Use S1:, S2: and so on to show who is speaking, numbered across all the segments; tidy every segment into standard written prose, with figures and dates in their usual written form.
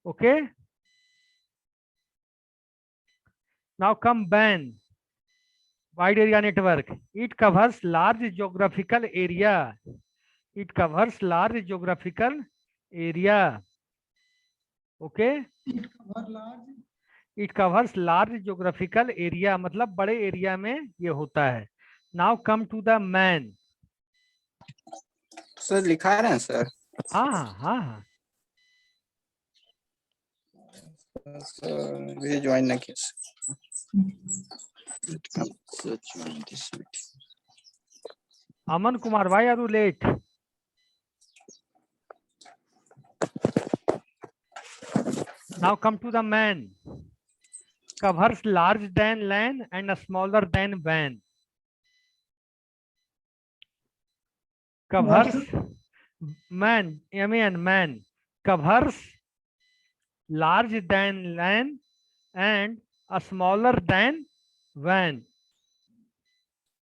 S1: Okay. Now come BAN, wide area network. It covers large geographical area. It covers large geographical area. Okay. It covers large geographical area, मतलब बड़े area में ये होता है. Now come to the MAN.
S2: Sir लिखा रहे हैं sir.
S1: हाँ हाँ हाँ हाँ.
S2: ये ज्वाइन ना किया.
S1: Aman Kumar, why are you late? Now come to the MAN. Covers large than LAN and a smaller than WAN. Covers MAN, MAN covers large than LAN and a smaller than WAN.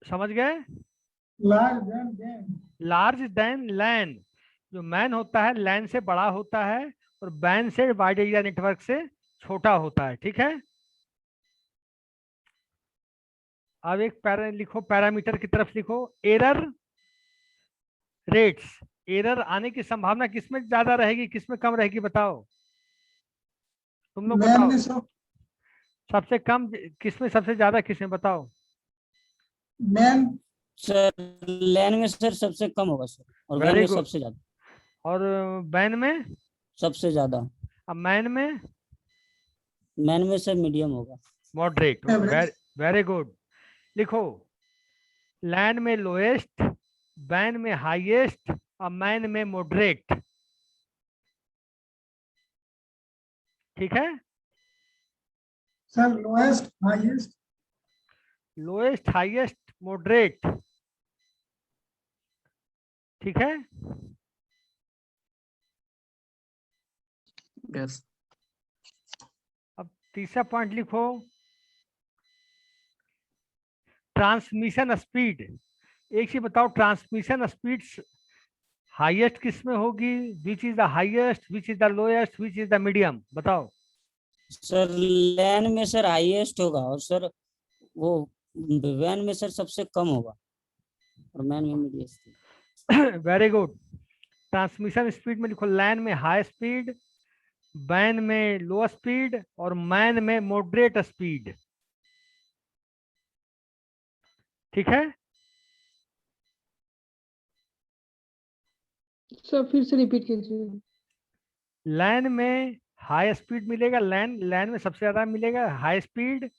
S1: समझ गए? Large then लैन. जो man होता है लैन से बड़ा होता है और वैन से वाइड एरिया नेटवर्क से छोटा होता है. ठीक है. अब एक लिखो, पैरामीटर की तरफ लिखो. Error rates. एरर आने की संभावना किसमें ज्यादा रहेगी, किसमें कम रहेगी, बताओ तुम लोग. बताओ सबसे कम किसमें, सबसे ज्यादा किसमें, बताओ.
S3: मैन
S4: सर लैन में सर सबसे कम होगा सर, और वैन में सबसे ज्यादा.
S1: और वैन में
S4: सबसे ज्यादा.
S1: अब मैन में
S4: सर मीडियम होगा.
S1: मॉडरेट. Very good. लिखो लैन में लोएस्ट, वैन में हाईएस्ट और मैन में मॉडरेट. ठीक है.
S3: Sir lowest highest.
S1: Lowest highest moderate. ठीक है.
S2: यस.
S1: अब तीसरा पॉइंट लिखो. Transmission speed. एक चीज बताओ, ट्रांसमिशन स्पीड हाईएस्ट किस में होगी? Which is the highest, which is the lowest, which is the medium, बताओ.
S4: सर लैन में सर हाईएस्ट होगा, और सर वो वैन में सर सबसे कम होगा, और मैन में medium.
S1: Very good. Transmission speed में लिखो लैन में हाई स्पीड, वैन में लो स्पीड और मैन में मॉडरेट स्पीड. ठीक है.
S5: सर फिर से रिपीट कीजिए.
S1: लैन में हाई स्पीड मिलेगा, लैन में सबसे ज्यादा मिलेगा हाई स्पीड,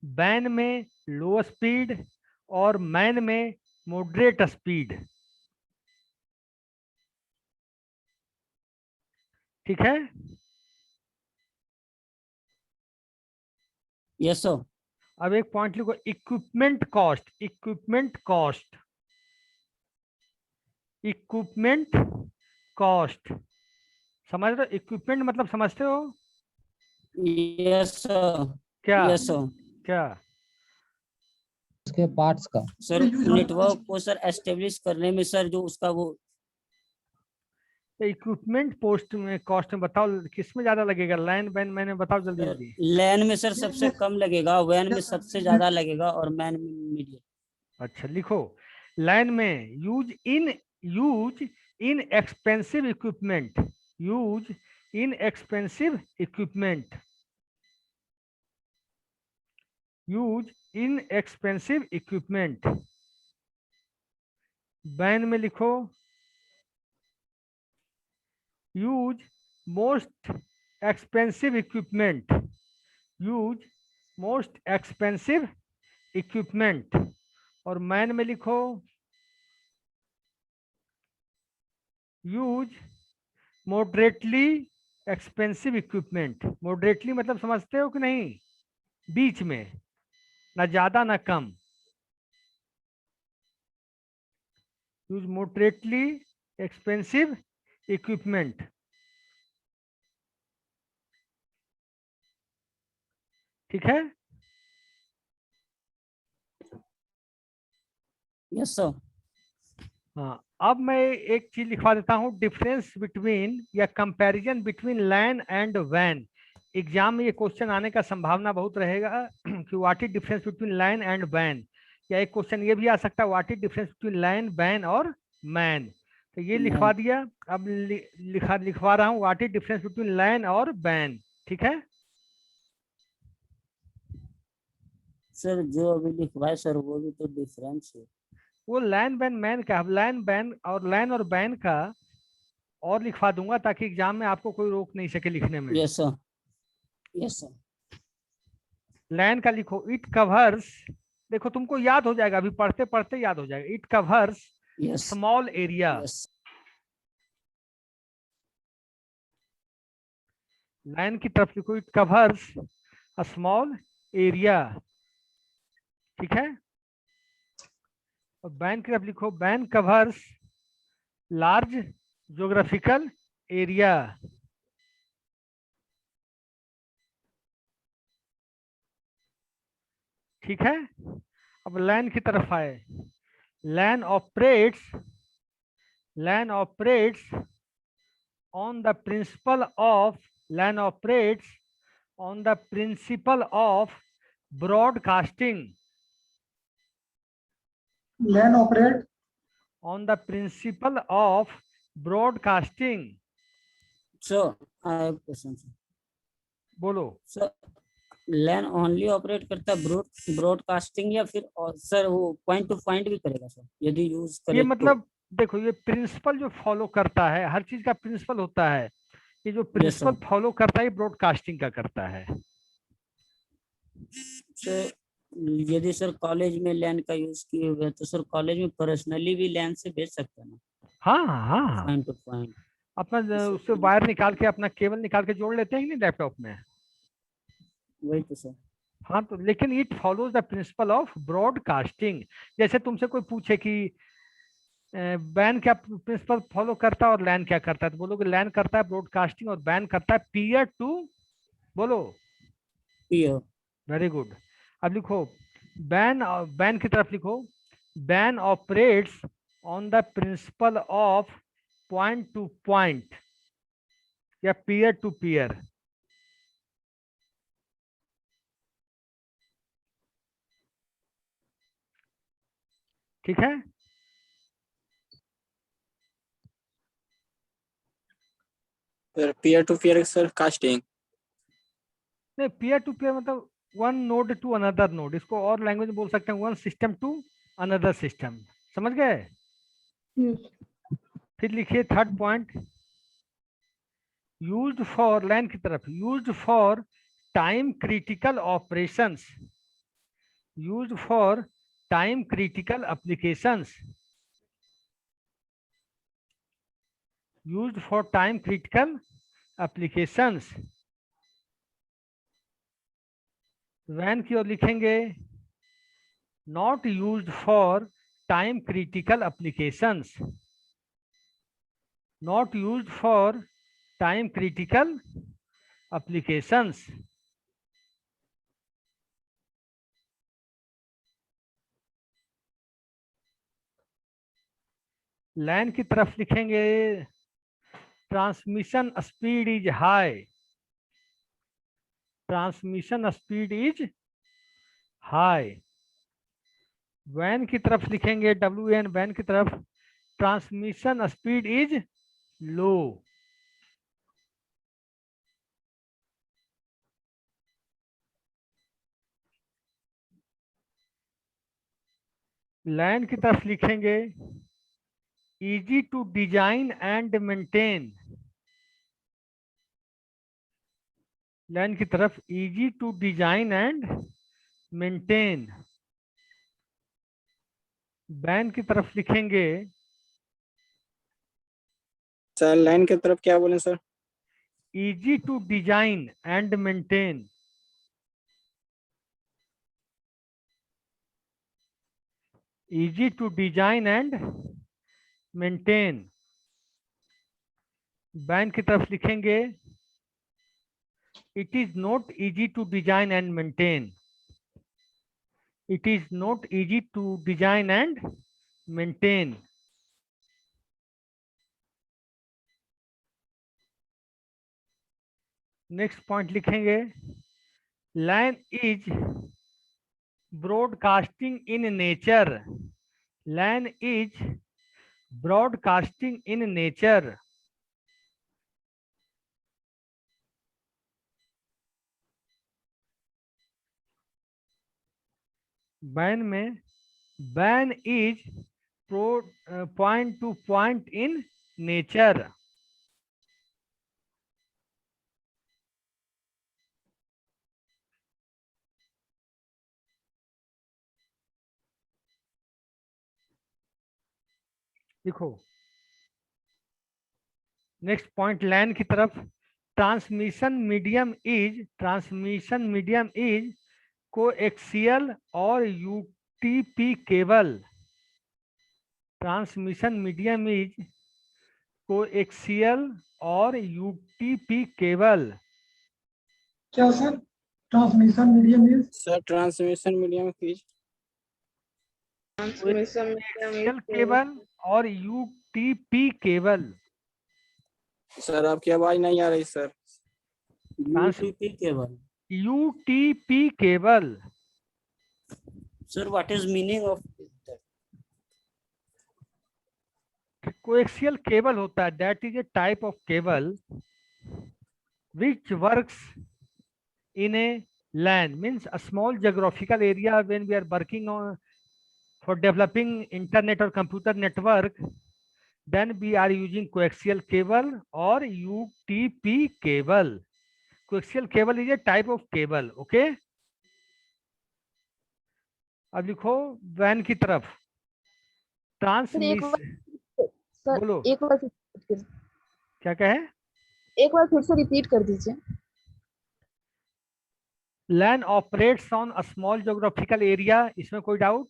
S1: वैन में लो स्पीड और मैन में मॉडरेट स्पीड. ठीक है.
S4: Yes sir.
S1: अब एक पॉइंट लिखो, equipment cost. Equipment cost. Equipment cost समझ रहे हो? इक्विपमेंट मतलब समझते हो
S4: यस सर.
S1: क्या?
S4: Yes sir.
S1: क्या?
S6: उसके पार्ट्स का.
S4: सर नेटवर्क को सर एस्टेब्लिश करने में सर जो उसका वो
S1: इक्विपमेंट पोस्ट में कॉस्ट में बताओ किस में ज्यादा लगेगा, लैन वैन, मैंने बताओ जल्दी जल्दी.
S4: लैन में सर सबसे कम लगेगा, वैन में सबसे ज्यादा लगेगा, और मैन में मीडियम.
S1: अच्छा लिखो लैन में use inexpensive equipment. Use inexpensive equipment. Use inexpensive equipment. वैन में लिखो use most expensive equipment. Use most expensive equipment. और मैन में लिखो use moderately expensive equipment. Moderately मतलब समझते हो कि नहीं? बीच में, ना ज्यादा ना कम. Use moderately expensive equipment. ठीक है.
S4: Yes sir.
S1: हाँ. अब मैं एक चीज लिखवा देता हूँ, डिफरेंस बिटवीन या कंपैरिजन बिटवीन लैन एंड वैन। एग्जाम में ये क्वेश्चन आने का संभावना बहुत रहेगा कि what is difference between LAN and वैन, या एक क्वेश्चन ये भी आ सकता है what is difference between LAN वैन और मैन। तो ये लिखवा दिया। अब लिखवा रहा हूँ व्हाट इज डिफरेंस बिटवीन लैन और वैन। ठीक है,
S4: सर जो अभी लिखवाए सर वो भी तो डिफरेंस है।
S1: वो लैन वैन मैन का, लैन वैन और लैन और बैन का और लिखवा दूंगा ताकि एग्जाम में आपको कोई रोक नहीं सके लिखने में।
S4: Yes sir, yes sir.
S1: LAN का लिखो, इट कवर्स, देखो तुमको याद हो जाएगा, अभी पढ़ते पढ़ते याद हो जाएगा। It covers
S4: yes
S1: small area.
S4: Yes
S1: LAN की तरफ लिखो, it covers a small area. ठीक है, और बैन की तरफ लिखो, WAN covers large geographical area. ठीक है, अब लैन की तरफ आए, LAN operates, LAN operates on the principle of, LAN operates on the principle of broadcasting,
S3: LAN operate
S1: on the principle of broadcasting।
S4: Sir I have question sir.
S1: बोलो।
S4: Sir लैन only operate करता है broadcasting या फिर sir वो point to point भी करेगा sir यदि use करे
S1: ये
S4: तो?
S1: मतलब देखो, ये प्रिंसिपल जो फॉलो करता है, हर चीज का प्रिंसिपल होता है, ये जो प्रिंसिपल फॉलो करता है ब्रॉडकास्टिंग का करता है।
S4: सर यदि सर कॉलेज में लैन का यूज किए हुए तो सर कॉलेज में पर्सनली भी लैन से भेज सकते हैं ना?
S1: हाँ हाँ हाँ,
S4: पॉइंट टू पॉइंट
S1: अपना उससे वायर निकाल के, अपना केबल निकाल के जोड़ लेते हैं नहीं लैपटॉप में।
S4: वही तो सर।
S1: हाँ, तो लेकिन it follows the principle of broadcasting. जैसे तुमसे कोई पूछे कि बैन क्या प्रिंसिपल फॉलो करता है और लैन क्या करता है, तो बोलोगे लैन करता है ब्रॉडकास्टिंग और बैन करता है पीयर टू, बोलो
S4: पीयर।
S1: Very good. अब लिखो बैन, बैन की तरफ लिखो, WAN operates on the principle of point to point या पीयर टू पीयर। ठीक है,
S2: sir peer to peer sir casting.
S1: नहीं पीयर टू पीयर मतलब one node to another node, इसको और लैंग्वेज में बोल सकते हैं one system to another system. समझ गए?
S5: Yes.
S1: फिर लिखिए third point, used for, line की तरफ, used for time critical operations, used for time critical applications, used for time critical applications. वैन की ओर लिखेंगे not used for time critical applications, not used for time critical applications. LAN की तरफ लिखेंगे transmission speed is high, transmission speed is high. वैन की तरफ लिखेंगे WN, वैन की तरफ transmission speed is low. LAN की तरफ लिखेंगे easy to design and maintain, LAN की तरफ easy to design and maintain. WAN की तरफ लिखेंगे
S2: सर लाइन की तरफ क्या बोले sir?
S1: Easy to design and maintain, easy to design and maintain। WAN की तरफ लिखेंगे it is not easy to design and maintain, it is not easy to design and maintain। Next point लिखेंगे, LAN is broadcasting in nature, LAN is broadcasting in nature. WAN में WAN is point to point in nature. देखो next point LAN की तरफ, transmission medium is coaxial और UTP cable, transmission medium is coaxial और UTP cable.
S3: क्या sir? Transmission medium is
S2: sir transmission medium की
S1: coaxial cable और UTP cable.
S2: Sir आपकी आवाज नहीं आ रही sir.
S4: UTP cable.
S1: UTP cable.
S4: Sir what is meaning of that?
S1: Coaxial cable होता है, that is a type of cable which works in a LAN, means a small geographical area. When we are working on for developing internet or computer network, then we are using coaxial cable or UTP cable. Coaxial cable is a type of cable. Okay, अब लिखो van की तरफ, transmission.
S7: Sir
S1: बोलो
S7: एक बार फिर
S1: क्या कहे?
S7: एक बार फिर से रिपीट कर दीजिए।
S1: LAN operates on a small geographical area, इसमें कोई doubt?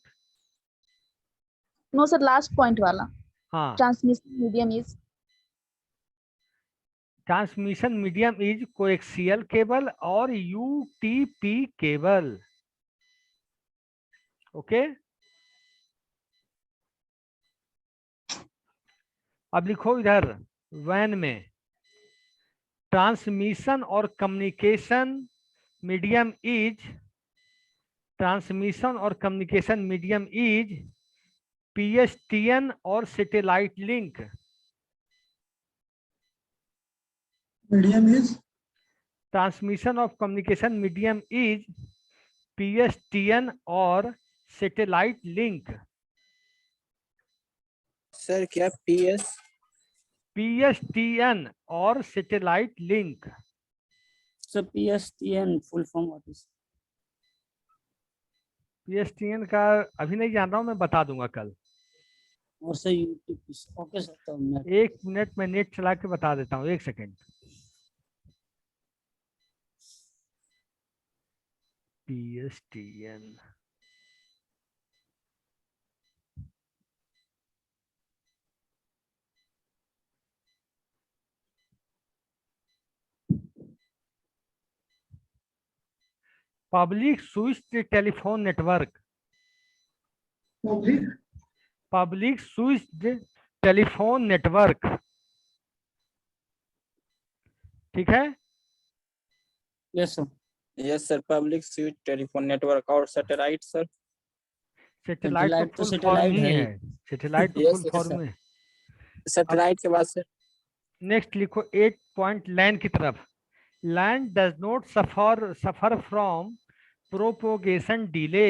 S7: No sir, last point वाला।
S1: हाँ,
S7: transmission medium is
S1: transmission medium is coaxial cable और यूटीपी केबल। ओके, अब लिखो इधर वैन में, ट्रांसमिशन और कम्युनिकेशन मीडियम इज, ट्रांसमिशन और कम्युनिकेशन मीडियम इज PSTN और satellite link.
S3: Medium is
S1: transmission of communication medium is PSTN और सैटेलाइट लिंक।
S2: सर क्या
S1: PSTN और satellite link.
S4: Sir PSTN full form what is?
S1: PSTN का अभी नहीं जान रहा हूँ, मैं बता दूंगा कल।
S4: और सर यूटीपी। ओके सर, तो मैं
S1: एक मिनट में नेट चला के बता देता हूँ, एक second. PSTN public switched telephone network,
S3: public
S1: public switched telephone network. ठीक है,
S4: yes sir.
S2: Yes sir public switch telephone network और सैटेलाइट सर।
S1: सैटेलाइट
S4: सैटेलाइट
S1: तो
S4: तो
S1: फुल फॉर्म
S4: सैटेलाइट
S1: ही
S4: है
S1: है, सैटेलाइट तो
S2: Yes,
S1: full
S2: yes,
S1: form
S2: sir.
S1: में।
S2: Satellite के बाद सर
S1: नेक्स्ट लिखो 8 पॉइंट लैंड की तरफ, land does not suffer from propagation delay,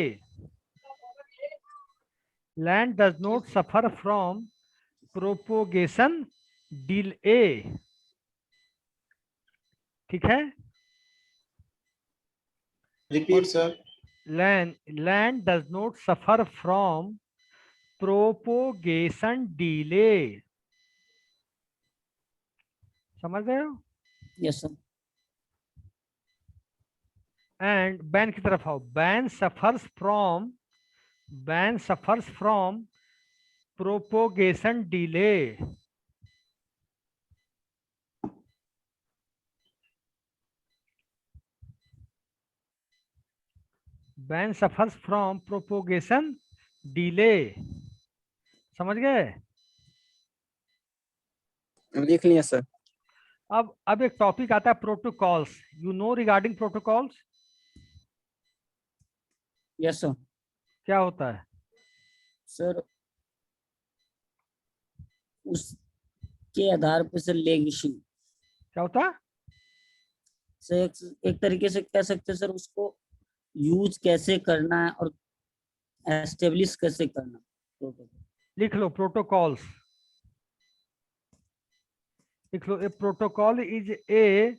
S1: land does not suffer from propagation delay. ठीक है,
S8: repeat sir.
S1: land does not suffer from propagation delay। समझ रहे हो?
S4: Yes sir.
S1: एंड बैन की तरफ आओ, ban suffers from propagation delay. Ban suffers from propagation delay. समझ गए?
S2: लिख लिया सर।
S1: अब एक टॉपिक आता है protocols. You know regarding protocols
S4: yes sir.
S1: क्या होता है?
S4: सर उसके आधार पर सर लेगेसी,
S1: क्या होता है?
S4: सर एक तरीके से कह सकते हैं सर, उसको यूज कैसे करना है और एस्टेब्लिश कैसे करना प्रोटोकॉल।
S1: लिख लो प्रोटोकॉल्स, लिख लो। A protocol is a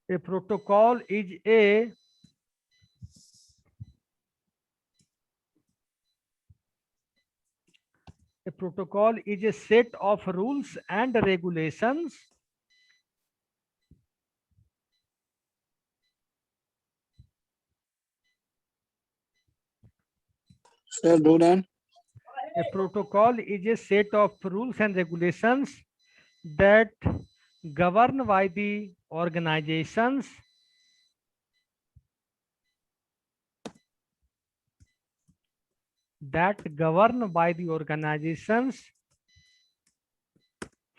S1: protocol is a protocol is a set of rules and regulations
S2: Sir, do then.
S1: a protocol is a set of rules and regulations that govern by the organizations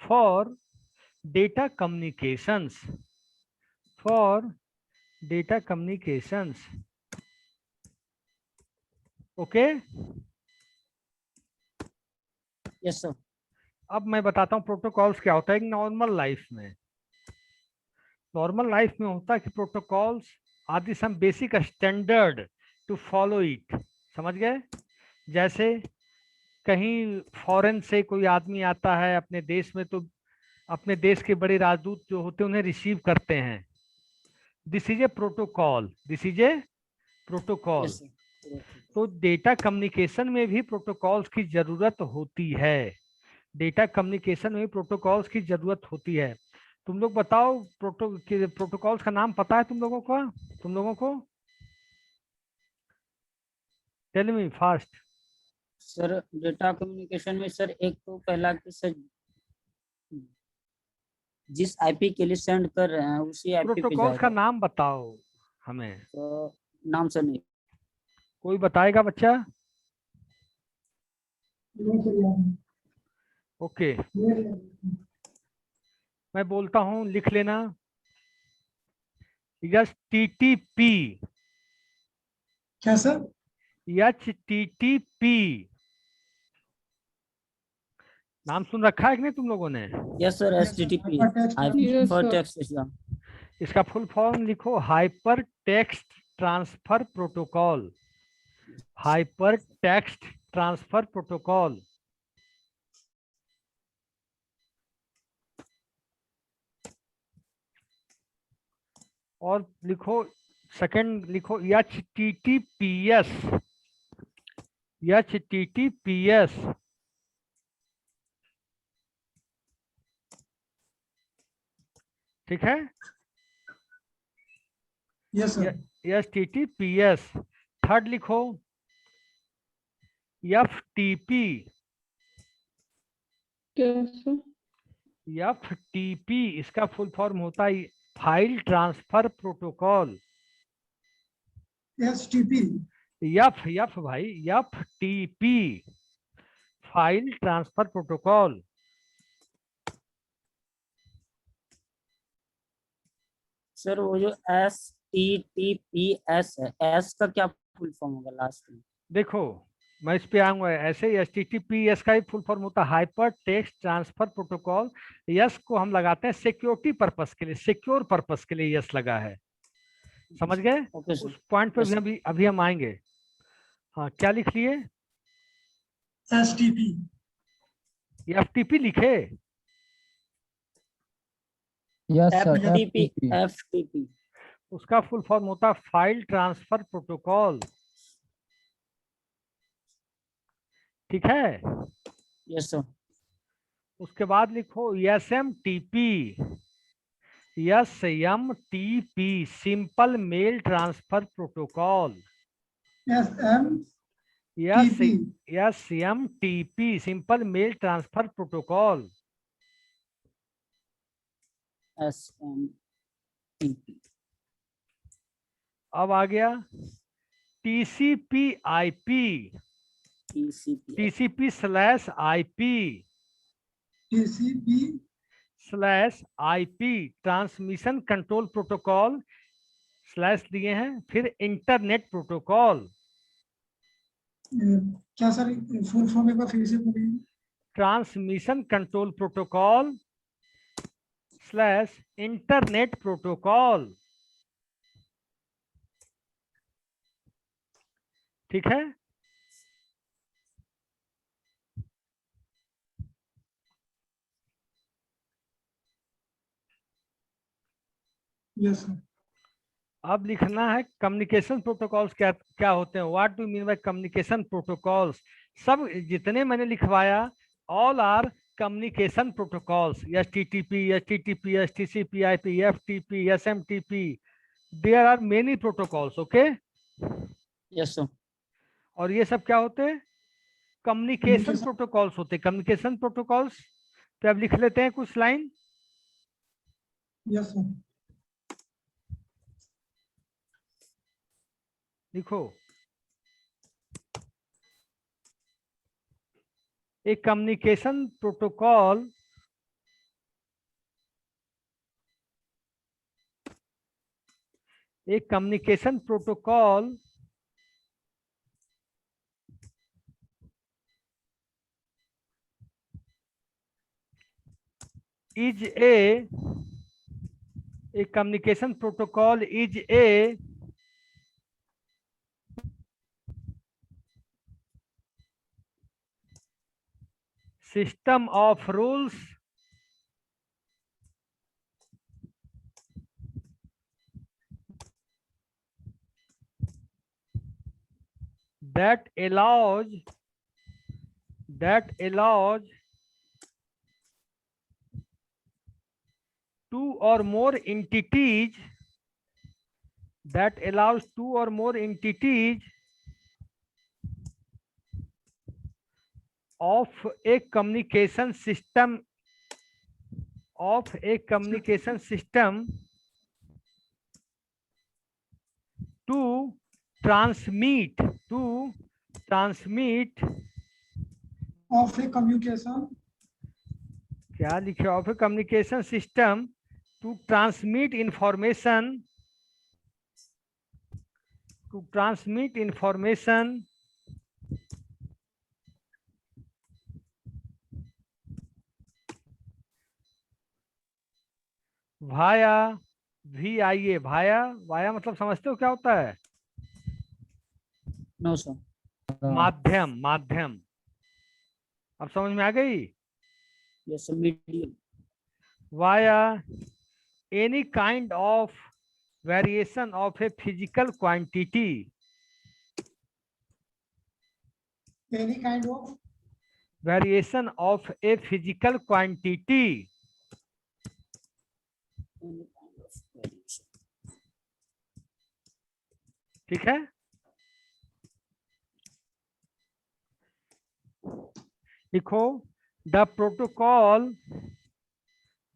S1: for data communications, okay.
S4: Yes sir.
S1: अब मैं बताता हूँ protocols क्या होता है normal life में। Normal life में होता है कि protocols are the some basic standard to follow it. समझ गए? जैसे कहीं फॉरेन से कोई आदमी आता है अपने देश में, तो अपने देश के बड़े राजदूत जो होते हैं उन्हें रिसीव करते हैं। This is a protocol, this is a protocol.
S4: Yes sir.
S1: तो डेटा कम्युनिकेशन में भी प्रोटोकॉल्स की जरूरत होती है। डेटा कम्युनिकेशन में प्रोटोकॉल्स की जरूरत होती है। तुम लोग बताओ प्रोटोकॉल्स का नाम पता है तुम लोगों को? Tell me fast.
S4: Sir data communication में सर एक तो पहला कि सर जिस आईपी के लिए सेंड कर रहे हैं उसी आईपी पे
S1: प्रोटोकॉल्स का
S4: जाएगा।
S1: नाम बताओ हमें।
S4: तो नाम सर नहीं।
S1: कोई बताएगा बच्चा?
S3: नहीं सर याद नहीं।
S1: ओके, मैं बोलता हूं, लिख लेना। HTTP,
S3: क्या सर?
S1: HTTP नाम सुन रखा है कि नहीं तुम लोगों ने?
S4: Yes sir.
S3: Yes, sir.
S4: HTTP
S5: Yes,
S4: hyper
S5: sir.
S4: Text system.
S1: इसका फुल फॉर्म लिखो, hyper text transfer protocol. Hyper text transfer protocol. और लिखो सेकंड, लिखो HTTPS। HTTPS ठीक है?
S3: Yes sir.
S1: HTTPS। थर्ड लिखो FTP।
S5: क्या सर?
S1: FTP इसका फुल फॉर्म होता है file transfer protocol.
S3: STP।
S1: F भाई, FTP file transfer protocol.
S4: Sir वो जो HTTPS है, एस का क्या फुल फॉर्म होगा लास्ट में?
S1: देखो मैं इस पे आऊंगा। ऐसे HTTPS का ही फुल फॉर्म होता है hyper text transfer protocol. Yes को हम लगाते हैं सिक्योरिटी पर्पस के लिए, सिक्योर पर्पस के लिए यस लगा है। समझ गए?
S4: Okay sir.
S1: उस पॉइंट पे
S4: Yes,
S1: भी अभी हम आएंगे। हाँ, क्या लिख लिए?
S3: STP।
S1: FTP लिखे?
S6: Yes sir,
S4: FTP
S6: FTP।
S4: FTP।
S1: उसका फुल फॉर्म होता है फाइल ट्रांसफर प्रोटोकॉल। ठीक है?
S4: Yes sir.
S1: उसके बाद लिखो SMTP। SMTP simple mail transfer protocol.
S3: SMTP।
S1: SMTP simple mail transfer protocol.
S4: SMTP।
S1: अब आ गया TCP/IP।
S4: TCP।
S1: TCP/IP TCP/IP transmission control protocol slash दिए हैं, फिर इंटरनेट प्रोटोकॉल।
S3: क्या सर फुल फॉर्म एक बार फिर से बोलिए।
S1: Transmission control protocol slash internet protocol. ठीक है।
S3: Yes sir.
S1: अब लिखना है कम्युनिकेशन प्रोटोकॉल्स क्या क्या होते हैं। What do mean by communication protocols. सब जितने मैंने लिखवाया all are communication protocols. HTTP, HTTP, TCP, IP, FTP, SMTP, there are many protocols. Okay.
S4: Yes sir.
S1: और ये सब क्या होते हैं? कम्युनिकेशन
S3: Communication-
S1: प्रोटोकॉल्स होते हैं। कम्युनिकेशन प्रोटोकॉल्स तो अब लिख लेते हैं कुछ लाइन।
S3: Yes sir.
S1: लिखो। A communication protocol is a communication protocol is a system of rules that allows two or more entities of a communication system to transmit
S3: Of a communication
S1: क्या लिखे? Of a communication system to transmit information via VIA। Via मतलब समझते हो क्या होता है?
S4: No sir.
S1: माध्यम। अब समझ में आ गई?
S4: Yes sir. Medium.
S1: Via any kind of variation of a physical quantity,
S3: any kind of
S1: variation of a physical quantity, ठीक है। लिखो the protocol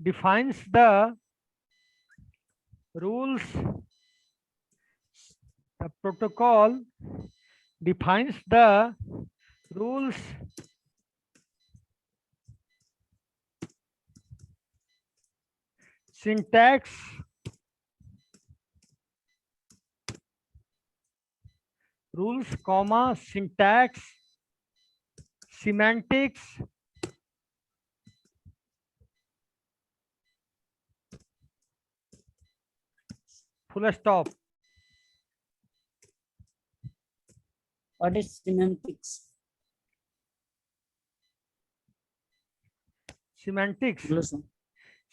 S1: defines the rules syntax semantics full stop।
S4: What is semantics?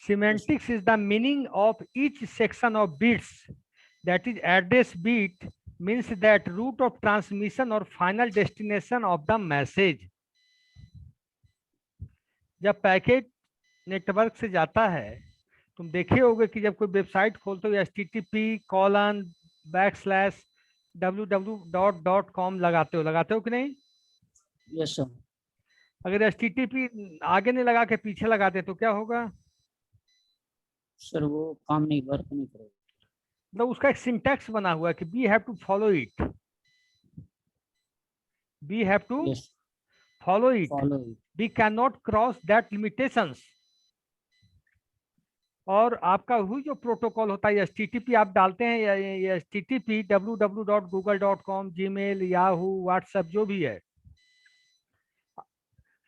S1: Semantics is the meaning of each section of bits, that is address bit means that route of transmission or final destination of the message। जब packet network से जाता है, तुम देखे होगे कि जब कोई वेबसाइट खोलते हो http://www.com लगाते हो कि नहीं?
S4: Yes sir.
S1: अगर HTTP आगे नहीं लगा के पीछे लगाते तो क्या होगा?
S4: सर वो काम नहीं, वर्क नहीं करेगा।
S1: मतलब उसका एक सिंटैक्स बना हुआ है कि we have to follow it. We can not cross that limitations. और आपका हुई जो प्रोटोकॉल होता है HTTP आप डालते हैं, या HTTP www.google.com, Gmail, Yahoo, WhatsApp जो भी है,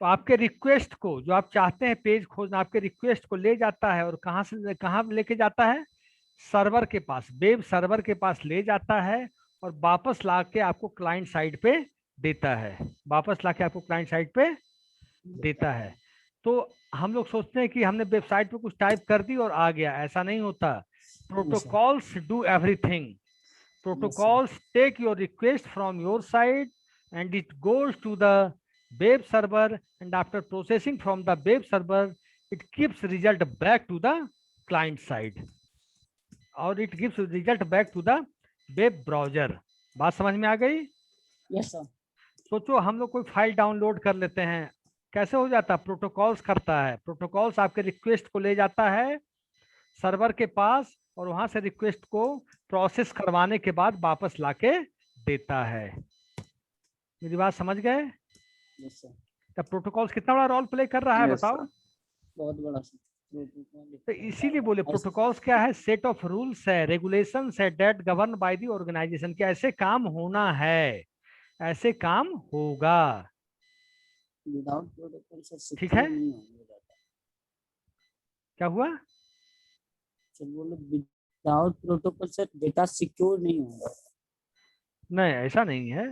S1: तो आपके रिक्वेस्ट को, जो आप चाहते हैं पेज खोजना, आपके रिक्वेस्ट को ले जाता है और कहाँ से कहाँ लेके जाता है, सर्वर के पास, वेब सर्वर के पास ले जाता है और वापस ला के आपको क्लाइंट साइड पे देता है, वापस ला के आपको क्लाइंट साइड पे देता है। तो हम लोग सोचते हैं कि हमने वेबसाइट पे कुछ टाइप कर दी और आ गया, ऐसा नहीं होता। Protocols do everything. Protocols take your request from your side and it goes to the web server, and after processing from the web server it gives result back to the client side, और it gives result back to the web browser। बात समझ में आ गई?
S4: Yes sir.
S1: सोचो हम लोग कोई फाइल डाउनलोड कर लेते हैं, कैसे हो जाता है? प्रोटोकॉल्स करता है, प्रोटोकॉल्स आपके रिक्वेस्ट को ले जाता है सर्वर के पास और वहां से रिक्वेस्ट को प्रोसेस करवाने के बाद वापस लाके देता है। मेरी बात समझ गए?
S4: Yes sir.
S1: तब प्रोटोकॉल्स कितना बड़ा रोल प्ले कर रहा है बताओ?
S4: बहुत बड़ा सर।
S1: तो इसीलिए बोले प्रोटोकॉल्स क्या है? सेट ऑफ रूल्स है, रेगुलेशंस है, that govern by the organization. क्या ऐसे काम होना है, ऐसे काम होगा।
S4: विदाउट प्रोटोकॉल सर
S1: ठीक है?
S4: नहीं होगा।
S1: क्या हुआ?
S4: सर बोलो without protocol sir data secure नहीं होगा।
S1: नहीं, ऐसा नहीं है।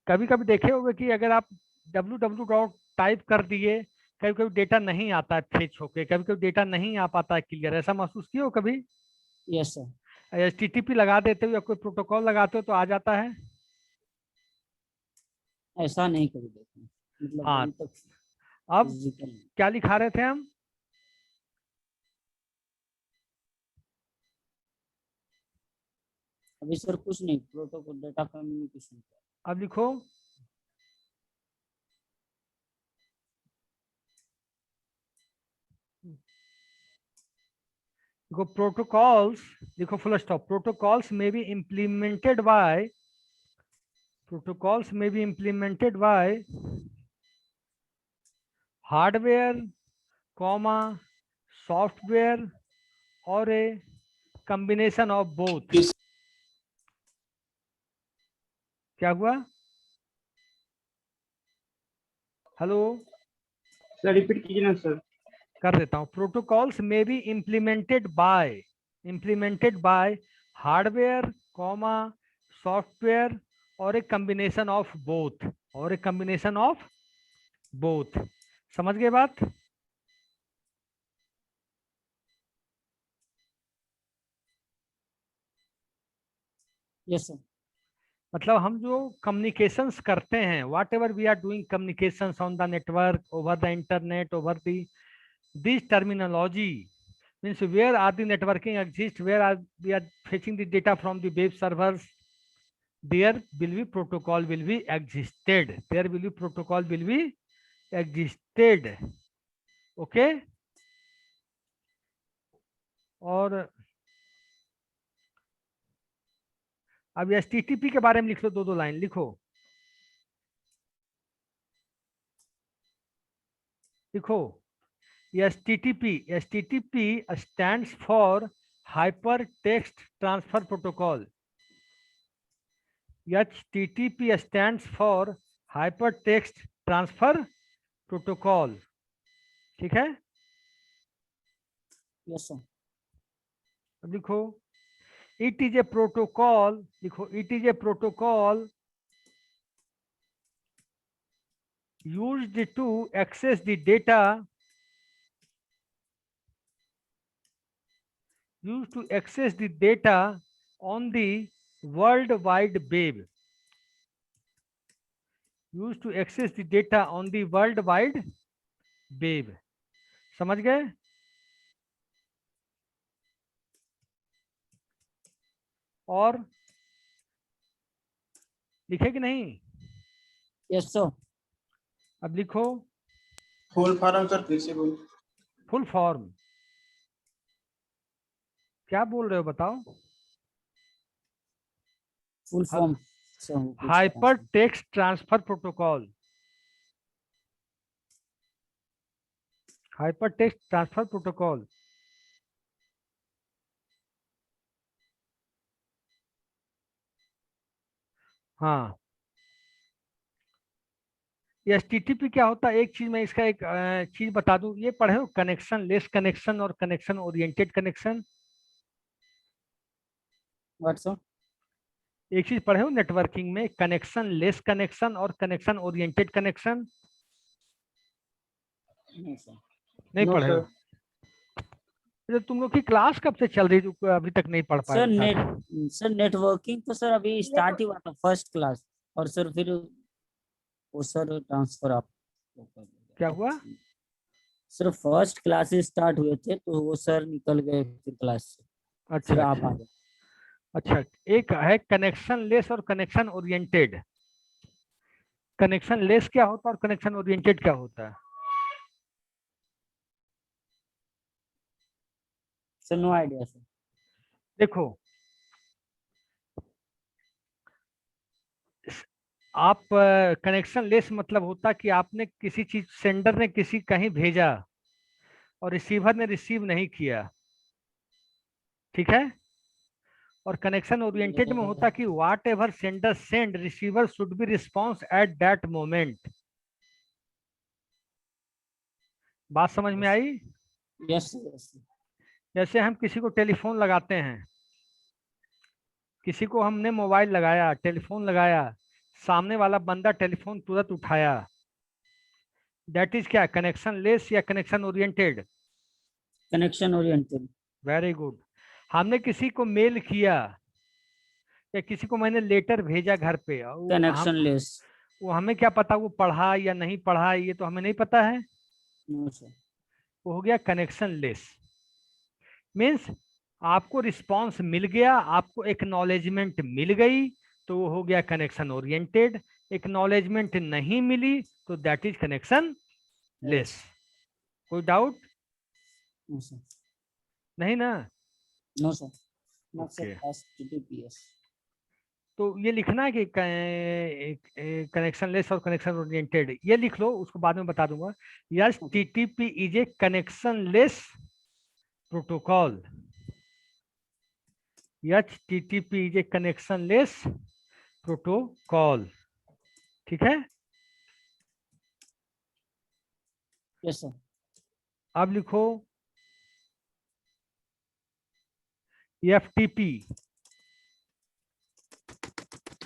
S1: कभी कभी देखे होंगे कि अगर आप www टाइप कर दिए, कभी कभी डेटा नहीं आता है फेच होके, कभी कभी डेटा नहीं आ पाता है क्लियर, ऐसा महसूस किया हो कभी?
S4: Yes sir.
S1: HTTP लगा देते हो या कोई प्रोटोकॉल लगाते हो तो आ जाता है?
S4: ऐसा नहीं कभी देखा, मतलब
S1: हाँ।
S4: अभी तक
S1: अब
S4: physical नहीं।
S1: क्या लिखा रहे थे हम?
S4: अभी सर कुछ नहीं, प्रोटोकॉल डेटा कम्युनिकेशन।
S1: अब लिखो देखो प्रोटोकॉल्स, देखो फुल स्टॉप। प्रोटोकॉल्स में बी इम्प्लीमेंटेड बाय, प्रोटोकॉल्स में be implemented by hardware comma software और ए कॉम्बिनेशन ऑफ बोथ। क्या हुआ? हेलो
S8: सर रिपीट कीजिए ना सर।
S1: कर देता हूँ। प्रोटोकॉल्स में be implemented by hardware comma software और ए कॉम्बिनेशन ऑफ बोथ, और ए कॉम्बिनेशन ऑफ बोथ। समझ गए बात?
S4: Yes sir.
S1: मतलब हम जो कम्युनिकेशंस करते हैं, whatever we are doing communications on the network, over the internet, over the this terminology means where are the networking exist, where are we are fetching the data from the web servers, there will be protocol will be existed, there will be protocol will be existed। okay? और अब HTTP के बारे में लिख लो, दो line लिखो। लिखो HTTP stands for Hypertext Transfer Protocol। HTTP stands for Hypertext Transfer Protocol। ठीक है?
S4: Yes sir.
S1: अब लिखो it is a protocol, लिखो it is a protocol used to access the data, on the world wide web, used to access the data on the world wide web। समझ गए? और लिखे कि नहीं?
S4: Yes sir.
S1: अब लिखो
S2: फुल फॉर्म सर फिर से बोल।
S1: Full form. क्या बोल रहे हो बताओ?
S4: Full form
S1: hyper text transfer protocol. Hyper text transfer protocol. हाँ, एचटीटीपी क्या होता है? एक चीज मैं इसका एक चीज बता दूं, ये पढ़े हो कनेक्शन लेस कनेक्शन और कनेक्शन ओरिएंटेड कनेक्शन?
S4: व्हाट्सअप।
S1: एक चीज पढ़े हो नेटवर्किंग में, कनेक्शन लेस कनेक्शन और कनेक्शन ओरिएंटेड कनेक्शन?
S4: नहीं सर।
S1: नहीं
S8: No,
S1: पढ़े हो? तो तुम लोग की क्लास कब से चल रही है जो अभी तक नहीं पढ़
S4: सर
S1: पाए?
S4: सर नेटवर्किंग तो सर अभी स्टार्ट ही हुआ था फर्स्ट क्लास, और सर फिर वो सर ट्रांसफर आप
S1: क्या हुआ?
S4: सर फर्स्ट क्लास स्टार्ट हुए थे तो वो सर निकल गए फिर क्लास से, फिर
S1: अच्छा
S4: आप आ गए।
S1: अच्छा, एक है कनेक्शन लेस और कनेक्शन ओरिएंटेड। कनेक्शन लेस क्या होता है और कनेक्शन ओरिएंटेड क्या होता है?
S4: Sir no idea sir.
S1: देखो, आप कनेक्शन लेस मतलब होता कि आपने किसी चीज, सेंडर ने किसी कहीं भेजा और रिसीवर ने रिसीव नहीं किया, ठीक है? और कनेक्शन ओरिएंटेड में होता कि what ever sender send receiver should be response at that moment. बात समझ में आई?
S4: Yes yes.
S1: जैसे हम किसी को टेलीफोन लगाते हैं, किसी को हमने मोबाइल लगाया, टेलीफोन लगाया, सामने वाला बंदा टेलीफोन तुरंत उठाया, दैट इज क्या, कनेक्शन लेस या connection oriented?
S4: Connection oriented.
S1: Very good. हमने किसी को मेल किया या किसी को मैंने लेटर भेजा घर पे, और
S4: कनेक्शन लेस।
S1: वो हमें क्या पता वो पढ़ा या नहीं पढ़ा, ये तो हमें नहीं पता है।
S4: No sir.
S1: वो हो गया कनेक्शन लेस। मीन्स आपको रिस्पांस मिल गया, आपको एक्नॉलेजमेंट मिल गई, तो वो हो गया कनेक्शन ओरिएंटेड। एक्नॉलेजमेंट नहीं मिली तो दैट इज कनेक्शन लेस। कोई डाउट?
S4: No sir.
S1: नहीं ना?
S4: No sir. No
S1: Okay.
S4: Sir HTTPS।
S1: तो ये लिखना है कि कनेक्शन लेस और कनेक्शन ओरिएंटेड, ये लिख लो, उसको बाद में बता दूंगा। Yes, TTP is a connectionless protocol. HTTP is a connectionless protocol, ठीक है?
S4: Yes sir.
S1: अब लिखो FTP।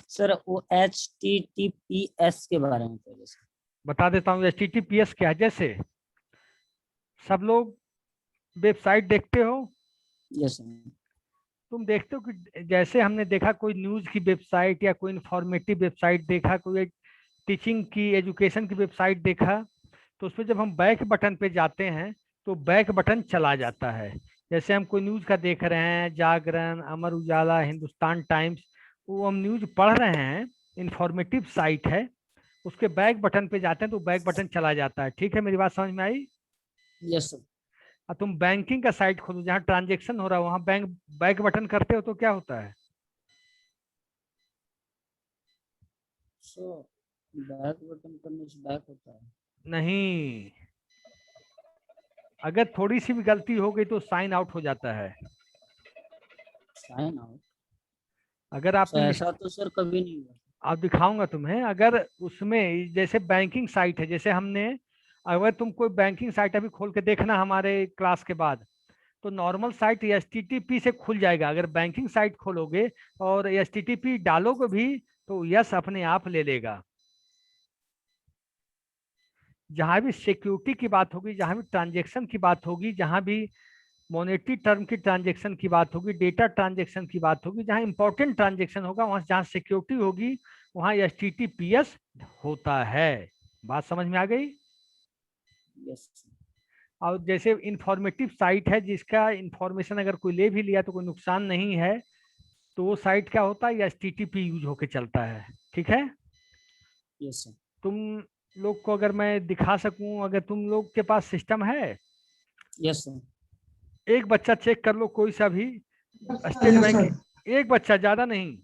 S4: सर वो HTTPS के बारे में पहले सर
S1: बता देता हूँ HTTPS क्या है। जैसे सब लोग वेबसाइट देखते हो,
S4: यस सर।
S1: तुम देखते हो कि जैसे हमने देखा कोई न्यूज की वेबसाइट या कोई इंफॉर्मेटिव वेबसाइट देखा, कोई टीचिंग की, एजुकेशन की वेबसाइट देखा, तो उसमें जब हम बैक बटन पे जाते हैं तो बैक बटन चला जाता है। जैसे हम कोई न्यूज का देख रहे हैं, जागरण, अमर उजाला, हिंदुस्तान टाइम्स, वो हम न्यूज पढ़ रहे हैं, इंफॉर्मेटिव साइट है, उसके बैक बटन पे जाते हैं तो बैक बटन चला जाता है। ठीक है, मेरी बात समझ में आई?
S4: Yes sir.
S1: अब तुम बैंकिंग का साइट खोलो जहाँ ट्रांजेक्शन हो रहा है, वहां बैक बटन करते हो तो क्या होता है?
S4: सर बैक बटन करने से बैक होता है?
S1: नहीं, अगर थोड़ी सी भी गलती हो गई तो साइन आउट हो जाता है।
S4: Sign out?
S1: अगर आप
S4: ऐसा तो सर कभी नहीं हुआ।
S1: आप दिखाऊंगा तुम्हें। अगर उसमें जैसे बैंकिंग साइट है, जैसे हमने, अगर तुम कोई बैंकिंग साइट अभी खोल के देखना हमारे क्लास के बाद, तो नॉर्मल साइट HTTP से खुल जाएगा। अगर बैंकिंग साइट खोलोगे और HTTP डालोगे भी तो यस अपने आप ले लेगा। जहां भी सिक्योरिटी की बात होगी, जहां भी ट्रांजेक्शन की बात होगी, जहां भी मॉनेटरी टर्म की ट्रांजेक्शन की बात होगी, डेटा ट्रांजेक्शन की बात होगी, जहां इंपॉर्टेंट ट्रांजेक्शन होगा, वहां जहां सिक्योरिटी होगी वहां HTTPS होता है। बात समझ में आ गई?
S4: यस।
S1: और जैसे इंफॉर्मेटिव साइट है जिसका इंफॉर्मेशन अगर कोई ले भी लिया तो कोई नुकसान नहीं है, तो वो साइट क्या होता है, HTTP यूज होके चलता है। ठीक है?
S4: Yes sir.
S1: तुम लोग को अगर मैं दिखा सकूं, अगर तुम लोग के पास सिस्टम है,
S4: यस सर।
S1: एक बच्चा चेक कर लो, कोई सा भी स्टेट
S3: यस
S1: बैंक,
S3: सर।
S1: एक बच्चा, ज्यादा नहीं।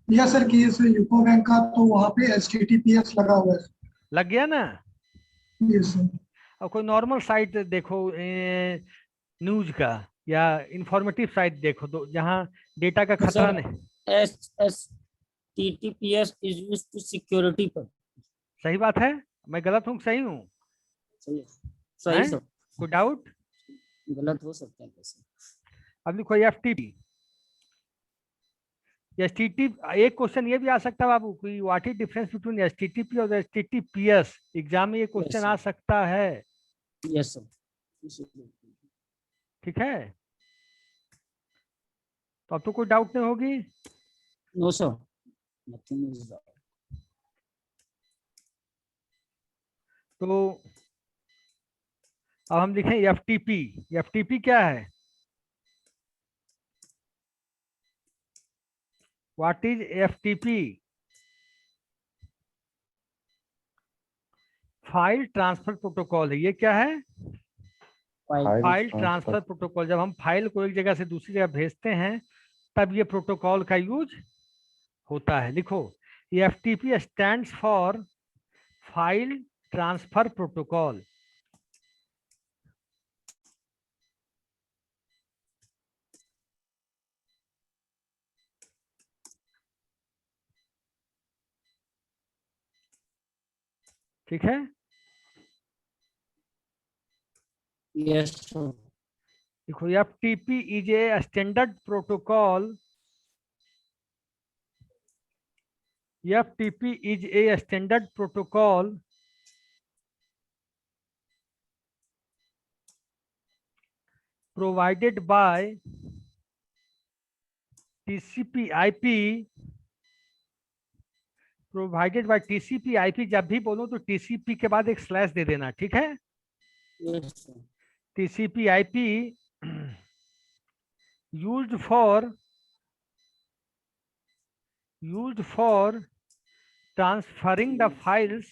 S3: यस सर, कि इस यूको बैंक का तो वहाँ पे HTTPS लगा हुआ है।
S1: लग गया ना?
S3: Yes sir.
S1: अब कोई नॉर्मल साइट देखो, न्यूज का या इंफॉर्मेटिव साइट देखो, तो जहाँ डेटा का खतरा
S4: सर
S1: नहीं।
S4: HTTPS is used to security पर।
S1: सही बात है, मैं गलत हूँ सही हूँ?
S4: सही है, सही
S1: हैं?
S4: सर।
S1: कोई डाउट?
S4: गलत हो सकते हैं कैसे?
S1: अब लिखो FTP। HTTP, एक क्वेश्चन ये भी आ सकता है बाबू, कोई what is difference between HTTP और HTTPS, एग्जाम में ये क्वेश्चन आ सकता है।
S4: Yes sir.
S1: ठीक है, तो अब तो कोई डाउट नहीं होगी।
S4: No sir, nothing is.
S1: तो अब हम लिखें FTP। FTP क्या है? What is FTP? File transfer protocol है। ये क्या है? File transfer protocol. जब हम फाइल को एक जगह से दूसरी जगह भेजते हैं तब ये प्रोटोकॉल का यूज होता है। लिखो, FTP stands for file transfer protocol. ठीक है,
S4: यस सर।
S1: देखो, FTP is a standard protocol. FTP is a standard protocol provided by TCP/IP। Provided by TCP/IP, जब भी बोलो तो TCP के बाद एक स्लैश दे देना, ठीक है?
S4: Yes sir.
S1: TCP/IP used for transferring the files,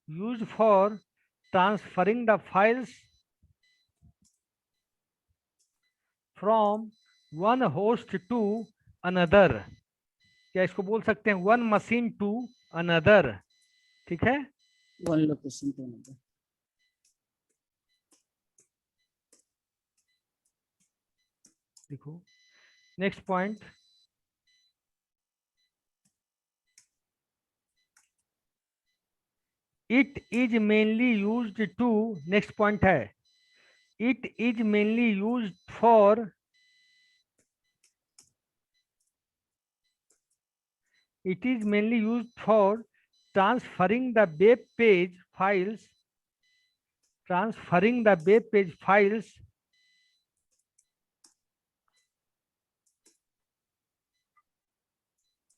S1: used for transferring the files from one host to another। क्या इसको बोल सकते हैं वन मशीन टू अनदर? ठीक है,
S4: वन लोकेशन टू अनदर।
S1: देखो next point, it is mainly used to, next point है, it is mainly used for, it is mainly used for transferring the web page files, transferring the web page files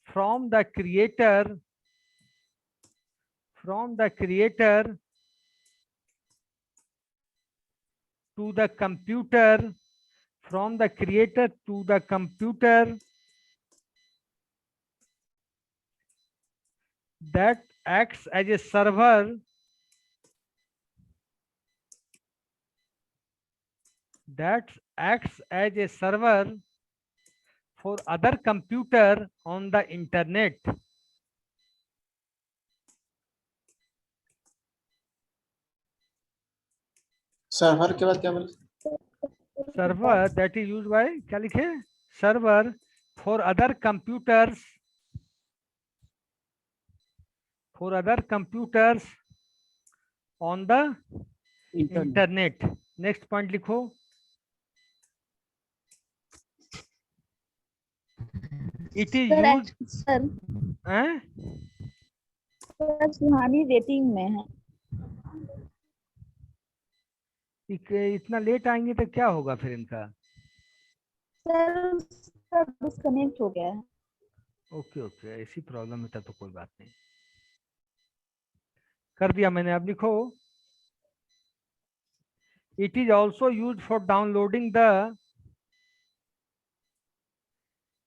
S1: from the creator to the computer, from the creator to the computer that acts as a server, that acts as a server for other computer on the internet।
S2: Server के बाद क्या बोले?
S1: Server that is used by, क्या लिखे? Server for other computers, for other computers on the internet. Next point लिखो, it is use,
S7: sir Suhani waiting में है।
S1: इतना लेट आएंगे तो क्या होगा फिर इनका?
S7: सर डिस्कनेक्ट हो गया है।
S1: ओके ओके, ऐसी प्रॉब्लम है तो कोई बात नहीं, कर दिया मैंने। अब लिखो, it is also use for downloading the,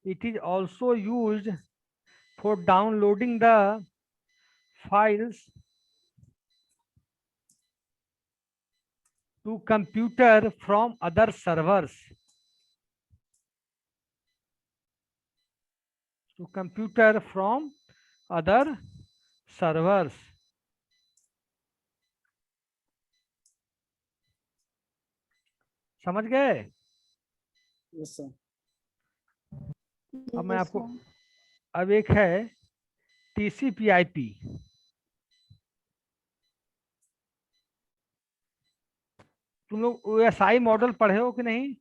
S1: it is also used for downloading the files to computer from other servers, to computer from other servers। समझ गए?
S4: Yes sir.
S1: अब मैं
S7: Yes,
S1: आपको
S7: sir.
S1: अब एक है TCP/IP। तुम लोग OSI मॉडल पढ़े हो कि नहीं?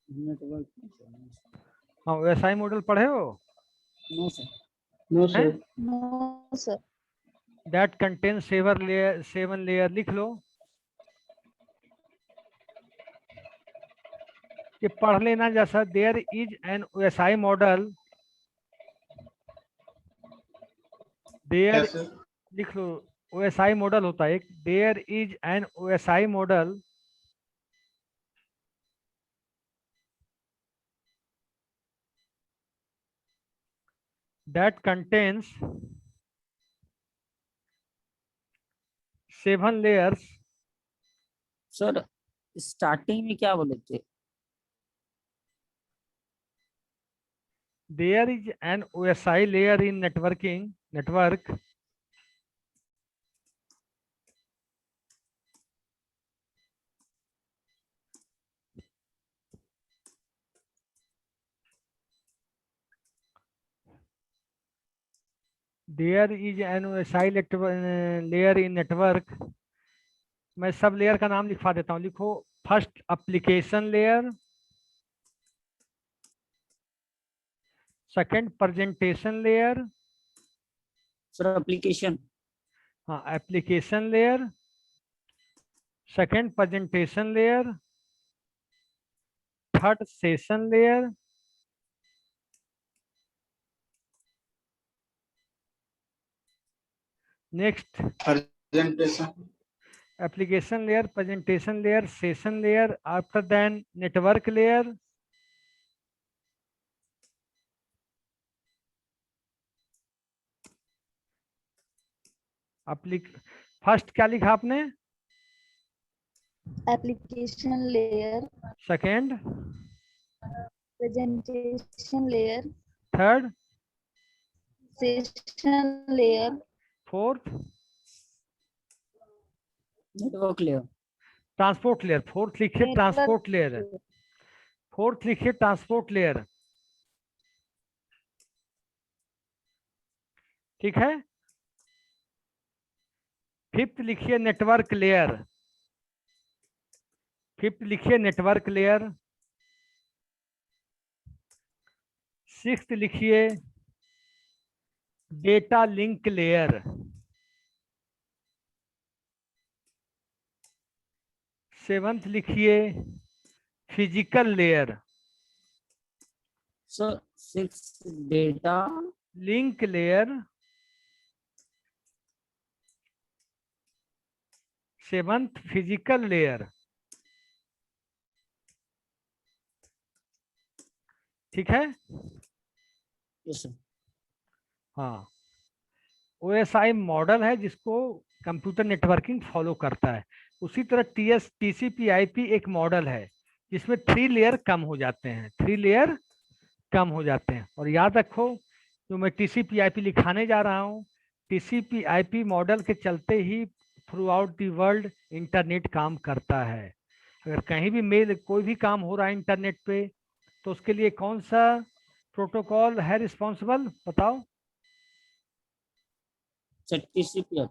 S4: नेटवर्क
S1: हाँ, OSI मॉडल पढ़े हो?
S4: No sir.
S8: नो
S1: हैं?
S8: Sir.
S7: No, sir.
S1: That contain seven layer लिख लो। ये पढ़ लेना जैसा there is an OSI model, there लिख लो। OSI मॉडल होता है एक, there is an OSI model that contains 7 layers।
S4: Sir starting में क्या बोले थे?
S1: There is an OSI layer in network there is an OSI layer in network। मैं सब लेयर का नाम लिखवा देता हूँ, लिखो। First application layer, second presentation layer,
S4: sir application.
S1: हाँ application layer, second presentation layer, third session layer, next
S8: presentation.
S1: application layer, presentation layer, session layer, after then network layer, first क्या लिखा आपने?
S7: Application layer,
S1: second,
S7: presentation layer,
S1: third,
S7: session layer,
S1: fourth,
S4: network layer.
S1: Transport layer. Fourth लिखिए
S7: network
S1: transport layer,
S7: layer.
S1: Fourth लिखिए transport layer. ठीक है। Fifth लिखिए network layer, fifth लिखिए network layer. Sixth लिखिए डेटा लिंक लेयर। सेवंथ लिखिए physical layer.
S4: Sir 6 data
S1: link layer, seventh physical layer. ठीक है।
S4: Yes sir.
S1: हाँ, OSI मॉडल है जिसको कंप्यूटर नेटवर्किंग फॉलो करता है। उसी तरह TCP/IP एक मॉडल है जिसमें 3 लेयर कम हो जाते हैं, 3 लेयर कम हो जाते हैं। और याद रखो, जो मैं TCP/IP लिखाने जा रहा हूँ, TCP/IP मॉडल के चलते ही throughout the world internet काम करता है। अगर कहीं भी मेल कोई भी काम हो रहा है इंटरनेट पे, तो उसके लिए कौन सा प्रोटोकॉल है रिस्पॉन्सिबल, बताओ?
S4: Sir TCP.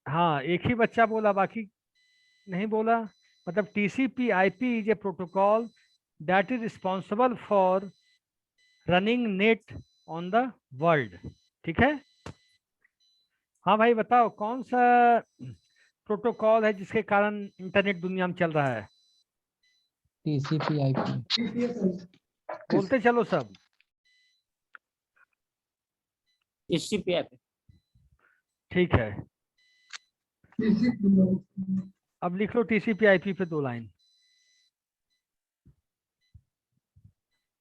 S1: हाँ, एक ही बच्चा बोला, बाकी नहीं बोला। मतलब TCP/IP is a protocol that is responsible for running net on the world. ठीक है। हाँ भाई बताओ, कौन सा प्रोटोकॉल है जिसके कारण इंटरनेट दुनिया में चल रहा है?
S6: TCP/IP।
S1: बोलते चलो सब।
S4: टीसीपी।
S1: ठीक है, अब लिख लो TCP/IP पे 2 लाइन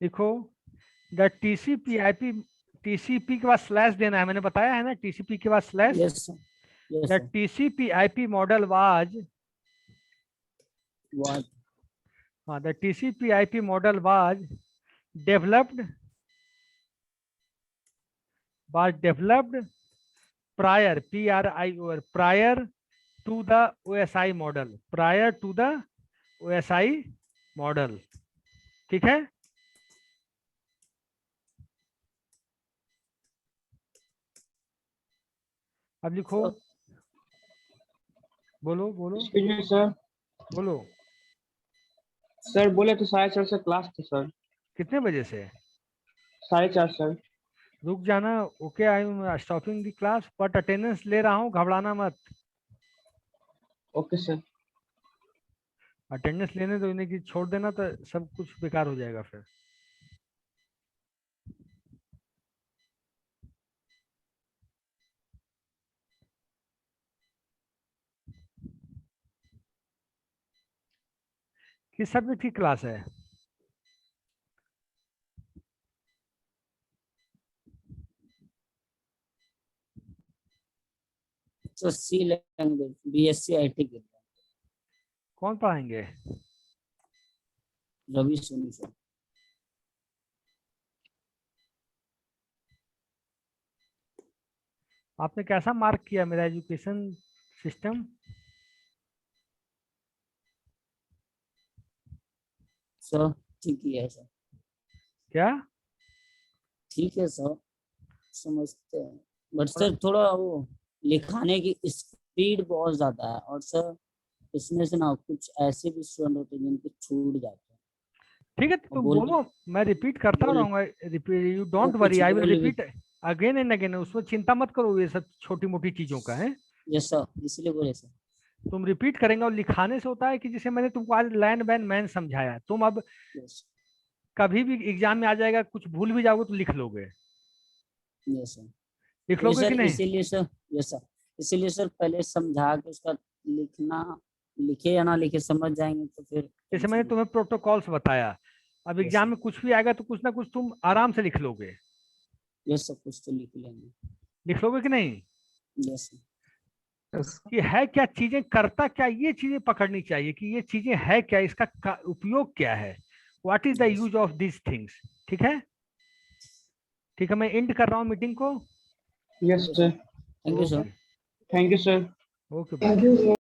S1: लिखो। द TCP/IP, TCP के बाद स्लैश देना है, मैंने बताया है ना, TCP के बाद slash.
S4: Yes sir. Yes
S1: the
S4: sir.
S1: TCP/IP model was,
S4: was
S1: हाँ, the TCP/IP model was developed prior, PRIOR, prior to the OSI model, prior to the OSI model. ठीक है, अब लिखो, बोलो बोलो
S9: एक्सक्यूज मी सर।
S1: बोलो।
S9: सर बोले तो 4:30 से क्लास थी सर।
S1: कितने बजे से?
S9: 4:30 सर।
S1: रुक जाना। Okay, I am stopping the class but attendance ले रहा हूँ, घबराना मत।
S9: Okay sir.
S1: अटेंडेंस लेने दो, इन्हें कि छोड़ देना तो सब कुछ बेकार हो जाएगा फिर। किस सब्जेक्ट की क्लास है?
S4: तो सी लैंग्वेज, BSc IT के लिए
S1: कौन पढ़ाएंगे?
S4: रवि सोनी सर।
S1: आपने कैसा मार्क किया मेरा एजुकेशन सिस्टम?
S4: सर ठीक ही है सर,
S1: क्या?
S4: ठीक है सर, समझते हैं, बट सर थोड़ा वो लिखाने की स्पीड बहुत ज्यादा है, और सर इसमें से ना कुछ ऐसे भी स्टूडेंट होते हैं जिनके छूट जाते हैं।
S1: ठीक है, तुम बोलो, मैं रिपीट करता
S4: बोल-
S1: रहूंगा। यू डोंट
S4: कुछ
S1: वरी, आई विल
S4: बोल भी-
S1: रिपीट अगेन एंड अगेन। उसमें चिंता मत करो, ये सब छोटी मोटी चीजों का है।
S4: यस सर, इसलिए बोले सर।
S1: तुम रिपीट करेंगे, और लिखाने से होता है कि जैसे मैंने तुमको आज लैंड बैन मैन समझाया, तुम अब
S4: यस
S1: कभी भी एग्जाम में आ जाएगा, कुछ भूल भी जाओगे तो लिख लोगे।
S4: Yes sir.
S1: लिख
S4: तो
S1: लोगे कि
S4: सर
S1: नहीं?
S4: इसीलिए सर, यस सर, इसीलिए सर पहले समझा के उसका लिखना, लिखे या ना लिखे समझ जाएंगे तो फिर
S1: जैसे मैंने तुम्हें प्रोटोकॉल्स बताया, अब
S4: Yes,
S1: एग्जाम
S4: sir.
S1: में कुछ भी आएगा तो कुछ ना कुछ तुम आराम से लिख लोगे।
S4: यस सर, कुछ तो लिख लेंगे।
S1: लिख लोगे कि नहीं?
S4: Yes sir.
S1: कि है क्या चीजें, करता क्या, ये चीजें पकड़नी चाहिए कि ये चीजें है क्या, इसका उपयोग क्या है, what is the
S4: Yes.
S1: Use of this things. ठीक है, ठीक है, मैं एंड कर रहा हूँ मीटिंग को।
S9: Yes sir.
S4: Thank you sir.
S9: Thank you sir.
S1: Okay,
S3: thank you.